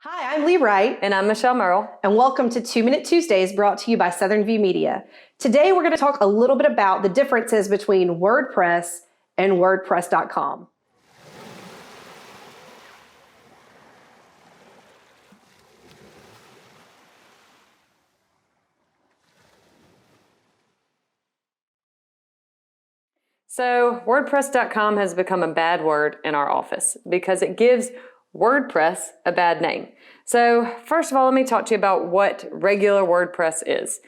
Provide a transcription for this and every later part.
Hi, I'm Leigh Wright. And I'm Michelle Merle. And welcome to 2-Minute Tuesdays brought to you by Southern View Media. Today we're going to talk a little bit about the differences between WordPress and Wordpress.com. So WordPress.com has become a bad word in our office because it gives WordPress a bad name. So first of all, let me talk to you about what regular WordPress is.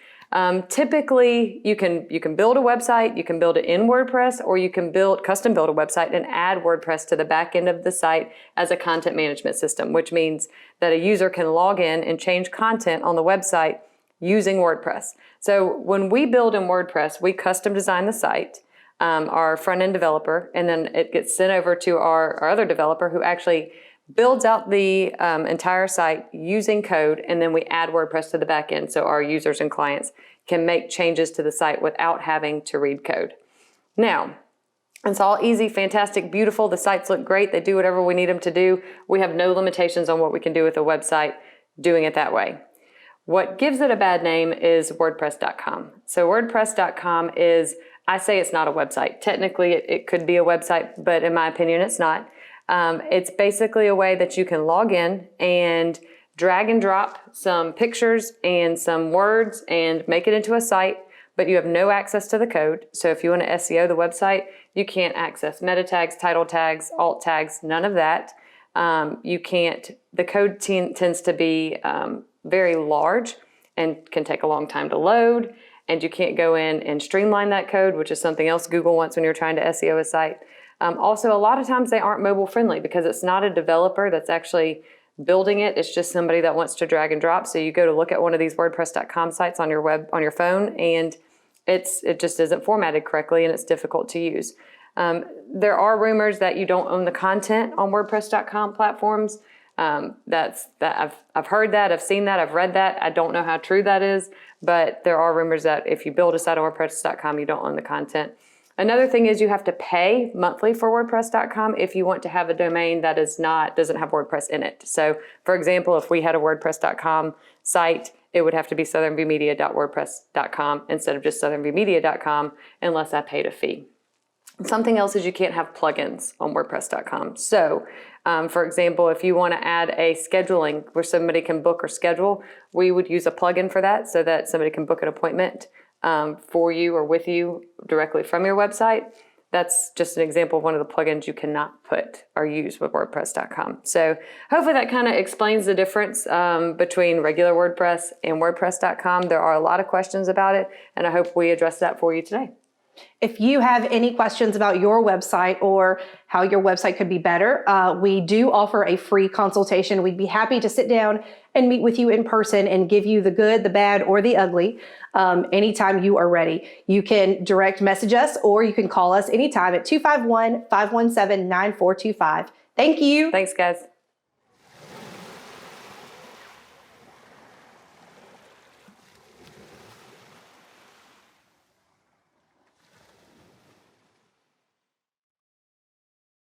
Typically, you can build a website, you can build it in WordPress, or you can custom build a website and add WordPress to the back end of the site as a content management system, which means that a user can log in and change content on the website using WordPress. So when we build in WordPress, we custom design the site, our front-end developer, and then it gets sent over to our other developer who actually builds out the entire site using code, and then we add WordPress to the back end so our users and clients can make changes to the site without having to read code. Now, it's all easy, fantastic, beautiful. The sites look great. They do whatever we need them to do. We have no limitations on what we can do with a website doing it that way. What gives it a bad name is WordPress.com. So WordPress.com is, I say it's not a website. Technically, it could be a website, but in my opinion, it's not. It's basically a way that you can log in and drag and drop some pictures and some words and make it into a site, but you have no access to the code. So if you want to SEO the website, you can't access meta tags, title tags, alt tags, none of that. You can't, the code tends to be very large and can take a long time to load, and you can't go in and streamline that code, which is something else Google wants when you're trying to SEO a site. Also, a lot of times they aren't mobile friendly because it's not a developer that's actually building it. It's just somebody that wants to drag and drop. So you go to look at one of these WordPress.com sites on your phone, and it just isn't formatted correctly and it's difficult to use. There are rumors that you don't own the content on WordPress.com platforms. I've heard that, I've seen that, I've read that. I don't know how true that is, but there are rumors that if you build a site on WordPress.com, you don't own the content. Another thing is you have to pay monthly for WordPress.com if you want to have a domain that doesn't have WordPress in it. So for example, if we had a WordPress.com site, it would have to be southernviewmedia.wordpress.com instead of just southernviewmedia.com unless I paid a fee. Something else is you can't have plugins on WordPress.com. So, for example, if you want to add a scheduling where somebody can book or schedule, we would use a plugin for that so that somebody can book an appointment for you or with you directly from your website. That's just an example of one of the plugins you cannot put or use with WordPress.com. So hopefully that kind of explains the difference between regular WordPress and WordPress.com. There are a lot of questions about it, and I hope we addressed that for you today. If you have any questions about your website or how your website could be better, we do offer a free consultation. We'd be happy to sit down and meet with you in person and give you the good, the bad, or the ugly anytime you are ready. You can direct message us or you can call us anytime at 251-517-9425. Thank you. Thanks, guys.